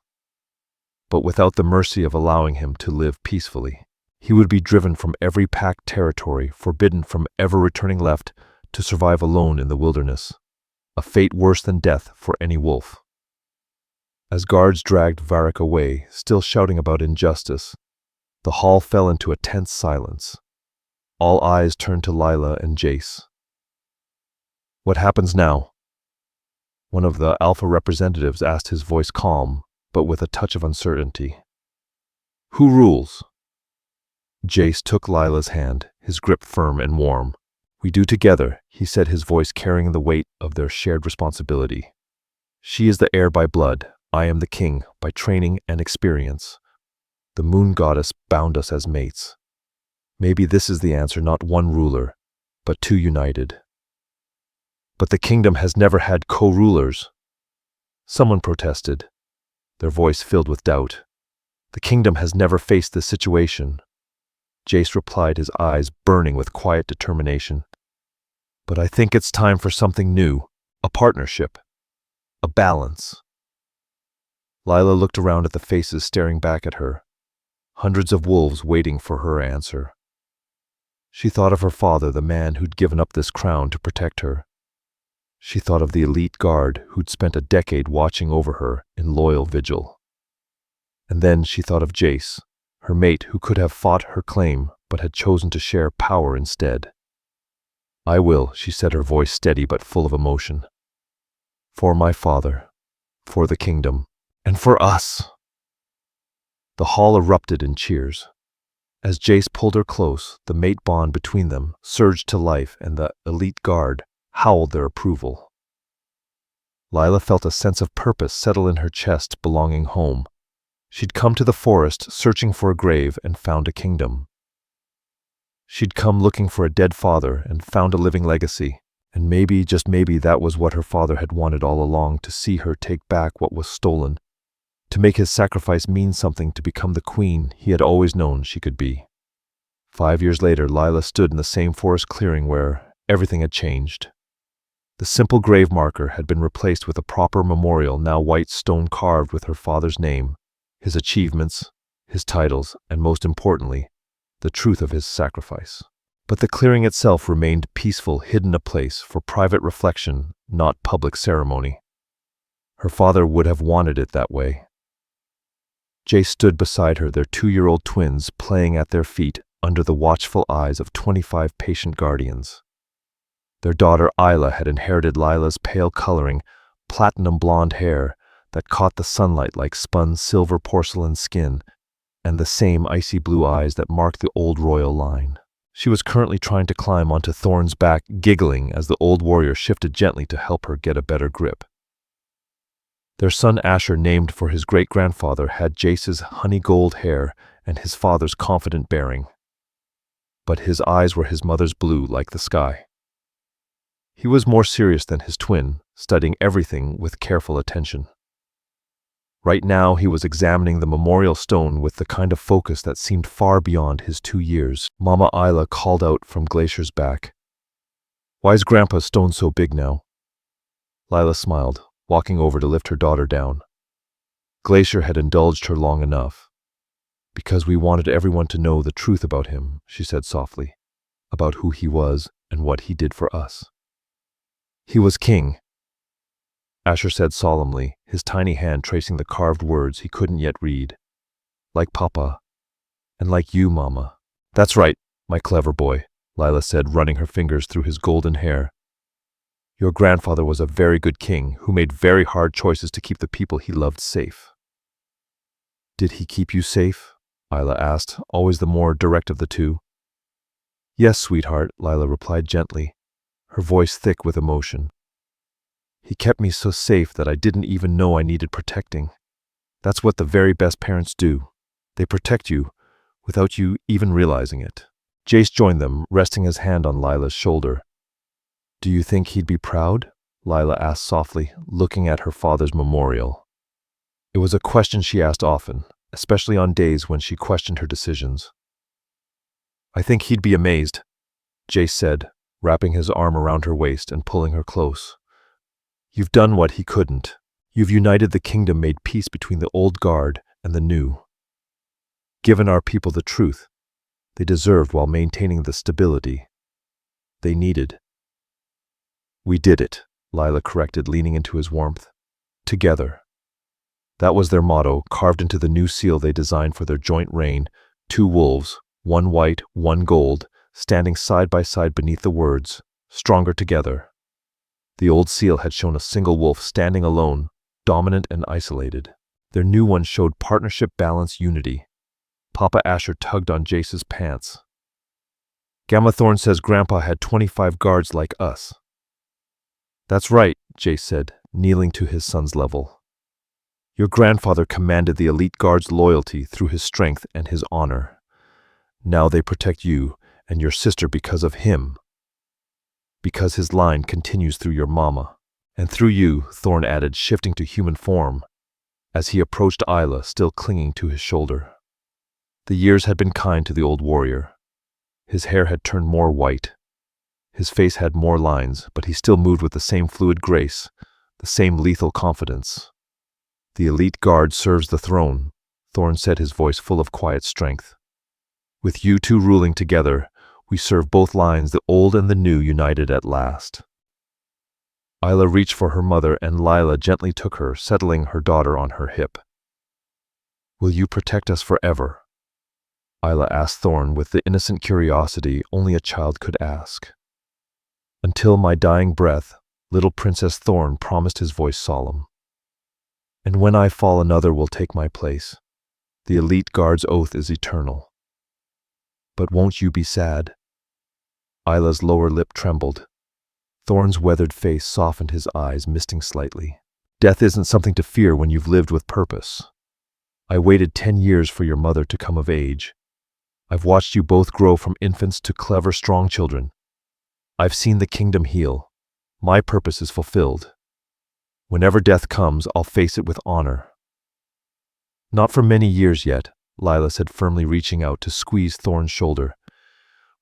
But without the mercy of allowing him to live peacefully. He would be driven from every packed territory, forbidden from ever returning left, to survive alone in the wilderness. A fate worse than death for any wolf. As guards dragged Varric away, still shouting about injustice, the hall fell into a tense silence. All eyes turned to Lila and Jace. What happens now? One of the Alpha representatives asked, his voice calm, but with a touch of uncertainty. Who rules? Jace took Lila's hand, his grip firm and warm. We do together, he said, his voice carrying the weight of their shared responsibility. She is the heir by blood. I am the king by training and experience. The moon goddess bound us as mates. Maybe this is the answer, not one ruler, but 2 united. But the kingdom has never had co-rulers. Someone protested, their voice filled with doubt. The kingdom has never faced this situation. Jace replied, his eyes burning with quiet determination. But I think it's time for something new, a partnership, a balance. Lila looked around at the faces staring back at her, hundreds of wolves waiting for her answer. She thought of her father, the man who'd given up this crown to protect her. She thought of the elite guard who'd spent a decade watching over her in loyal vigil. And then she thought of Jace, her mate who could have fought her claim but had chosen to share power instead. I will, she said, her voice steady but full of emotion. For my father, for the kingdom, and for us. The hall erupted in cheers. As Jace pulled her close, the mate bond between them surged to life, and the elite guard howled their approval. Lila felt a sense of purpose settle in her chest, belonging home. She'd come to the forest searching for a grave and found a kingdom. She'd come looking for a dead father and found a living legacy. And maybe, just maybe, that was what her father had wanted all along, to see her take back what was stolen, to make his sacrifice mean something, to become the queen he had always known she could be. 5 years later, Lila stood in the same forest clearing where everything had changed. The simple grave marker had been replaced with a proper memorial, now white stone carved with her father's name, his achievements, his titles, and most importantly, the truth of his sacrifice. But the clearing itself remained peaceful, hidden a place for private reflection, not public ceremony. Her father would have wanted it that way. Jay stood beside her, their 2-year-old twins playing at their feet under the watchful eyes of 25 patient guardians. Their daughter Isla had inherited Lila's pale coloring, platinum blonde hair that caught the sunlight like spun silver porcelain skin, and the same icy blue eyes that marked the old royal line. She was currently trying to climb onto Thorn's back, giggling as the old warrior shifted gently to help her get a better grip. Their son Asher, named for his great-grandfather, had Jace's honey gold hair and his father's confident bearing. But his eyes were his mother's blue, like the sky. He was more serious than his twin, studying everything with careful attention. Right now, he was examining the memorial stone with the kind of focus that seemed far beyond his 2 years. Mama Isla called out from Glacier's back. "Why is Grandpa's stone so big now?" Lila smiled, walking over to lift her daughter down. Glacier had indulged her long enough. "Because we wanted everyone to know the truth about him," she said softly, "about who he was and what he did for us." "He was king," Asher said solemnly, his tiny hand tracing the carved words he couldn't yet read. "Like Papa, and like you, Mama." "That's right, my clever boy," Lila said, running her fingers through his golden hair. "Your grandfather was a very good king who made very hard choices to keep the people he loved safe." "Did he keep you safe?" Isla asked, always the more direct of the two. "Yes, sweetheart," Lila replied gently, her voice thick with emotion. "He kept me so safe that I didn't even know I needed protecting. That's what the very best parents do. They protect you without you even realizing it." Jace joined them, resting his hand on Lila's shoulder. "Do you think he'd be proud?" Lila asked softly, looking at her father's memorial. It was a question she asked often, especially on days when she questioned her decisions. "I think he'd be amazed," Jace said, wrapping his arm around her waist and pulling her close. "You've done what he couldn't. You've united the kingdom, made peace between the old guard and the new. Given our people the truth they deserved while maintaining the stability they needed." "We did it," Lila corrected, leaning into his warmth. "Together." That was their motto, carved into the new seal they designed for their joint reign, 2 wolves, 1 white, 1 gold, standing side by side beneath the words, "Stronger together." The old seal had shown a single wolf standing alone, dominant and isolated. Their new one showed partnership, balance, unity. Papa Asher tugged on Jace's pants. "Gamma Thorn says Grandpa had 25 guards like us." "That's right," Jace said, kneeling to his son's level. "Your grandfather commanded the elite guard's loyalty through his strength and his honor. Now they protect you and your sister because of him. Because his line continues through your mama. And through you," Thorn added, shifting to human form, as he approached Isla, still clinging to his shoulder. The years had been kind to the old warrior. His hair had turned more white. His face had more lines, but he still moved with the same fluid grace, the same lethal confidence. "The elite guard serves the throne," Thorn said, his voice full of quiet strength. "With you two ruling together, we serve both lines, the old and the new, united at last." Isla reached for her mother, and Lila gently took her, settling her daughter on her hip. "Will you protect us forever?" Isla asked Thorn with the innocent curiosity only a child could ask. "Until my dying breath," little Princess Thorn promised, his voice solemn. "And when I fall, another will take my place. The elite guard's oath is eternal." "But won't you be sad?" Isla's lower lip trembled. Thorn's weathered face softened, his eyes misting slightly. "Death isn't something to fear when you've lived with purpose. I waited 10 years for your mother to come of age. I've watched you both grow from infants to clever, strong children. I've seen the kingdom heal. My purpose is fulfilled. Whenever death comes, I'll face it with honor." "Not for many years yet," Lila said firmly, reaching out to squeeze Thorn's shoulder.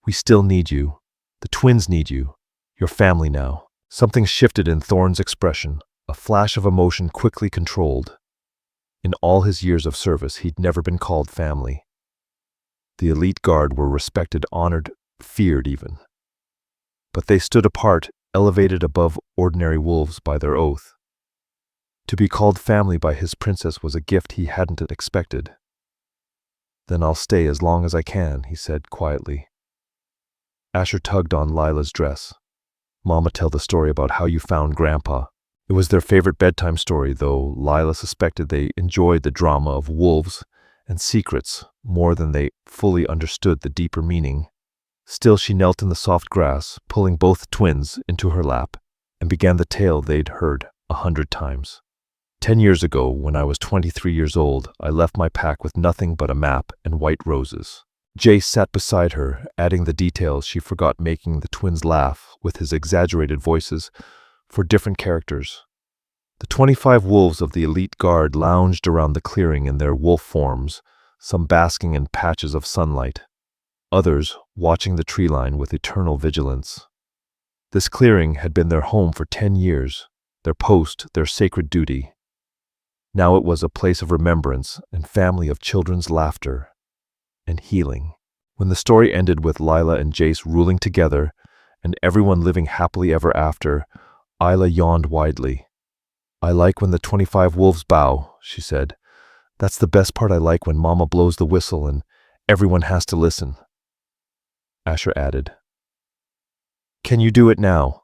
"We still need you. The twins need you. Your family now." Something shifted in Thorn's expression, a flash of emotion quickly controlled. In all his years of service, he'd never been called family. The elite guard were respected, honored, feared even. But they stood apart, elevated above ordinary wolves by their oath. To be called family by his princess was a gift he hadn't expected. "Then I'll stay as long as I can," he said quietly. Asher tugged on Lila's dress. "Mama, tell the story about how you found Grandpa." It was their favorite bedtime story, though Lila suspected they enjoyed the drama of wolves and secrets more than they fully understood the deeper meaning. Still, she knelt in the soft grass, pulling both twins into her lap, and began the tale they'd heard 100 times. 10 years ago, when I was 23 years old, I left my pack with nothing but a map and white roses. Jace sat beside her, adding the details she forgot, making the twins laugh with his exaggerated voices for different characters. The 25 wolves of the elite guard lounged around the clearing in their wolf forms, some basking in patches of sunlight, others watching the tree line with eternal vigilance. This clearing had been their home for 10 years, their post, their sacred duty. Now it was a place of remembrance and family, of children's laughter and healing. When the story ended with Lila and Jace ruling together and everyone living happily ever after, Isla yawned widely. "I like when the 25 wolves bow," she said. "That's the best part. I like when Mama blows the whistle and everyone has to listen." Asher added, "Can you do it now,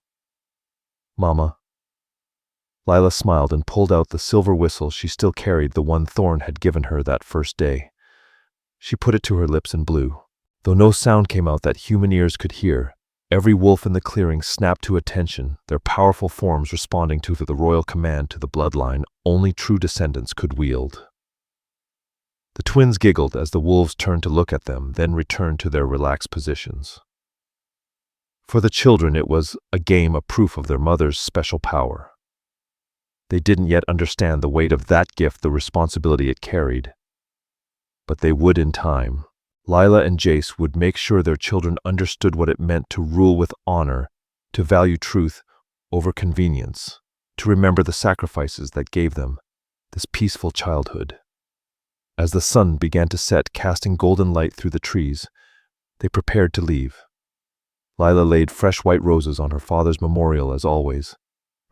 Mama?" Lila smiled and pulled out the silver whistle she still carried, the one Thorn had given her that first day. She put it to her lips and blew. Though no sound came out that human ears could hear, every wolf in the clearing snapped to attention, their powerful forms responding to the royal command to the bloodline only true descendants could wield. The twins giggled as the wolves turned to look at them, then returned to their relaxed positions. For the children, it was a game, a proof of their mother's special power. They didn't yet understand the weight of that gift, the responsibility it carried. But they would in time. Lila and Jace would make sure their children understood what it meant to rule with honor, to value truth over convenience, to remember the sacrifices that gave them this peaceful childhood. As the sun began to set, casting golden light through the trees, they prepared to leave. Lila laid fresh white roses on her father's memorial as always,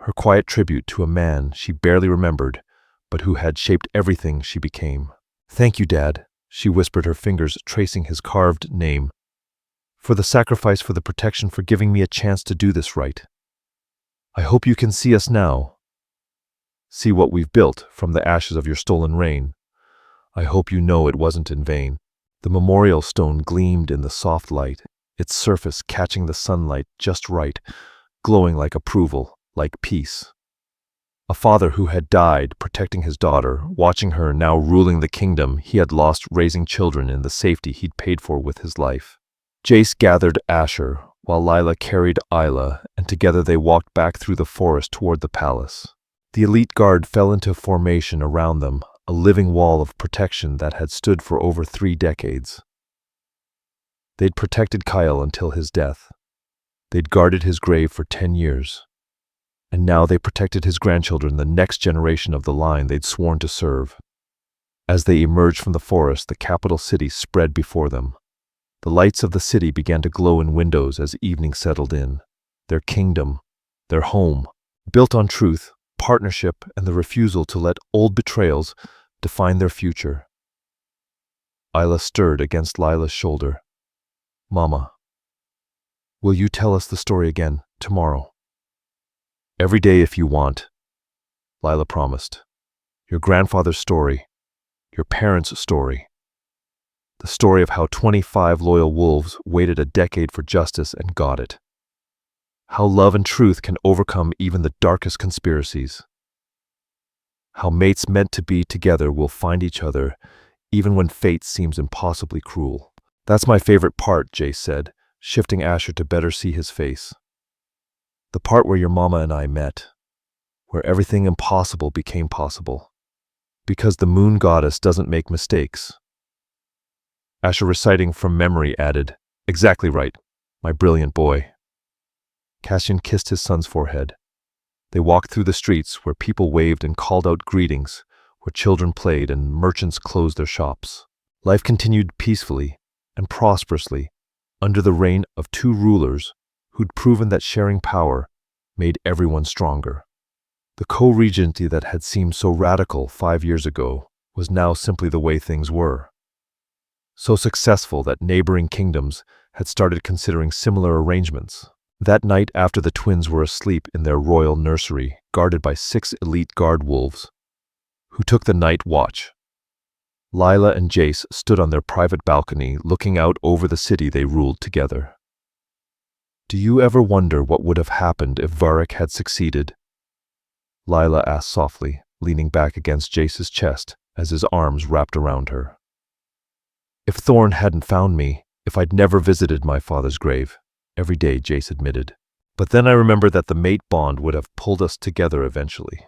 her quiet tribute to a man she barely remembered, but who had shaped everything she became. "Thank you, Dad," she whispered, her fingers tracing his carved name, "for the sacrifice, for the protection, for giving me a chance to do this right. I hope you can see us now. See what we've built from the ashes of your stolen reign. I hope you know it wasn't in vain." The memorial stone gleamed in the soft light, its surface catching the sunlight just right, glowing like approval, like peace. A father who had died protecting his daughter, watching her now ruling the kingdom he had lost, raising children in the safety he'd paid for with his life. Jace gathered Asher, while Lila carried Isla, and together they walked back through the forest toward the palace. The elite guard fell into formation around them, a living wall of protection that had stood for over 3 decades. They'd protected Kyle until his death. They'd guarded his grave for 10 years. And now they protected his grandchildren, the next generation of the line they'd sworn to serve. As they emerged from the forest, the capital city spread before them. The lights of the city began to glow in windows as evening settled in. Their kingdom, their home, built on truth, partnership, and the refusal to let old betrayals define their future. Isla stirred against Lila's shoulder. "Mama, will you tell us the story again tomorrow?" "Every day if you want," Lila promised. "Your grandfather's story, your parents' story, the story of how 25 loyal wolves waited a decade for justice and got it. How love and truth can overcome even the darkest conspiracies. How mates meant to be together will find each other even when fate seems impossibly cruel." "That's my favorite part," Jace said, shifting Asher to better see his face. "The part where your mama and I met, where everything impossible became possible. Because the moon goddess doesn't make mistakes." Asher, reciting from memory, added, "Exactly right, my brilliant boy." Cassian kissed his son's forehead. They walked through the streets where people waved and called out greetings, where children played and merchants closed their shops. Life continued peacefully and prosperously under the reign of two rulers who'd proven that sharing power made everyone stronger. The co-regency that had seemed so radical 5 years ago was now simply the way things were. So successful that neighboring kingdoms had started considering similar arrangements. That night, after the twins were asleep in their royal nursery, guarded by 6 elite guard wolves, who took the night watch, Lila and Jace stood on their private balcony looking out over the city they ruled together. "Do you ever wonder what would have happened if Varric had succeeded?" Lila asked softly, leaning back against Jace's chest as his arms wrapped around her. "If Thorn hadn't found me, if I'd never visited my father's grave," every day, Jace admitted. "But then I remember that the mate bond would have pulled us together eventually.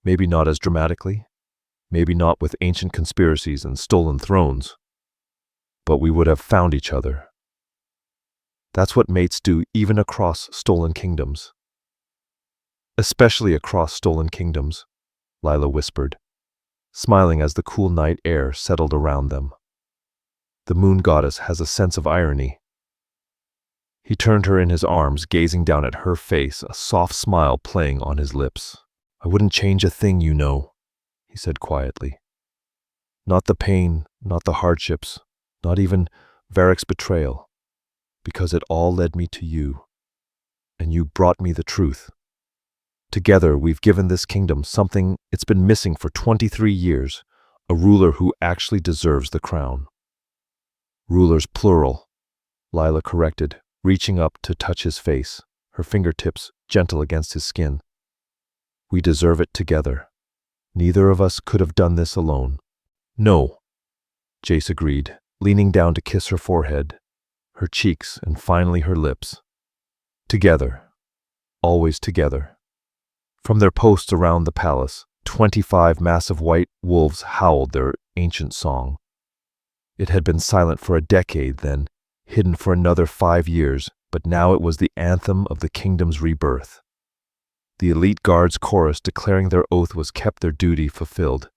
Maybe not as dramatically, maybe not with ancient conspiracies and stolen thrones, but we would have found each other. That's what mates do even across stolen kingdoms." "Especially across stolen kingdoms," Lila whispered, smiling as the cool night air settled around them. "The moon goddess has a sense of irony." He turned her in his arms, gazing down at her face, a soft smile playing on his lips. "I wouldn't change a thing, you know," he said quietly. "Not the pain, not the hardships, not even Varric's betrayal, because it all led me to you, and you brought me the truth. Together, we've given this kingdom something it's been missing for 23 years, a ruler who actually deserves the crown." "Rulers plural," Lila corrected, reaching up to touch his face, her fingertips gentle against his skin. "We deserve it together. Neither of us could have done this alone." "No," Jace agreed, leaning down to kiss her forehead, her cheeks, and finally her lips. "Together. Always together." From their posts around the palace, 25 massive white wolves howled their ancient song. It had been silent for a decade, then hidden for another 5 years, but now it was the anthem of the kingdom's rebirth. The elite guards chorus declaring their oath was kept, their duty fulfilled,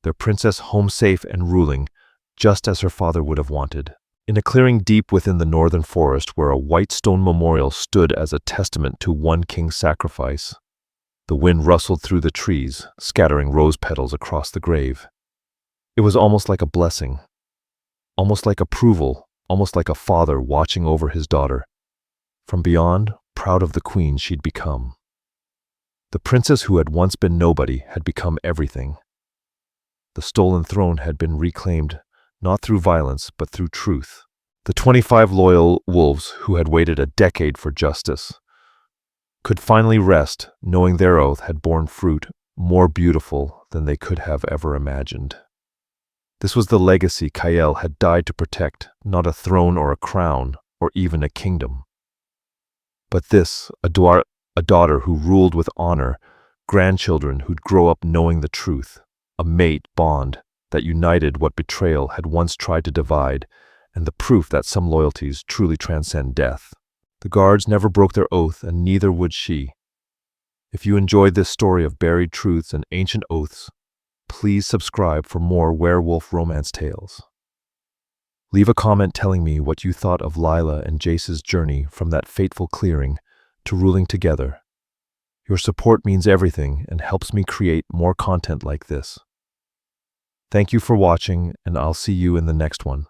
their princess home safe and ruling, just as her father would have wanted. In a clearing deep within the northern forest, where a white stone memorial stood as a testament to one king's sacrifice, the wind rustled through the trees, scattering rose petals across the grave. It was almost like a blessing, almost like approval, almost like a father watching over his daughter, from beyond, proud of the queen she'd become. The princess who had once been nobody had become everything. The stolen throne had been reclaimed, not through violence, but through truth. The 25 loyal wolves who had waited a decade for justice could finally rest, knowing their oath had borne fruit more beautiful than they could have ever imagined. This was the legacy Kael had died to protect, not a throne or a crown, or even a kingdom. But this, a daughter who ruled with honor, grandchildren who'd grow up knowing the truth, a mate bond that united what betrayal had once tried to divide, and the proof that some loyalties truly transcend death. The guards never broke their oath, and neither would she. If you enjoyed this story of buried truths and ancient oaths, please subscribe for more werewolf romance tales. Leave a comment telling me what you thought of Lila and Jace's journey from that fateful clearing to ruling together. Your support means everything and helps me create more content like this. Thank you for watching, and I'll see you in the next one.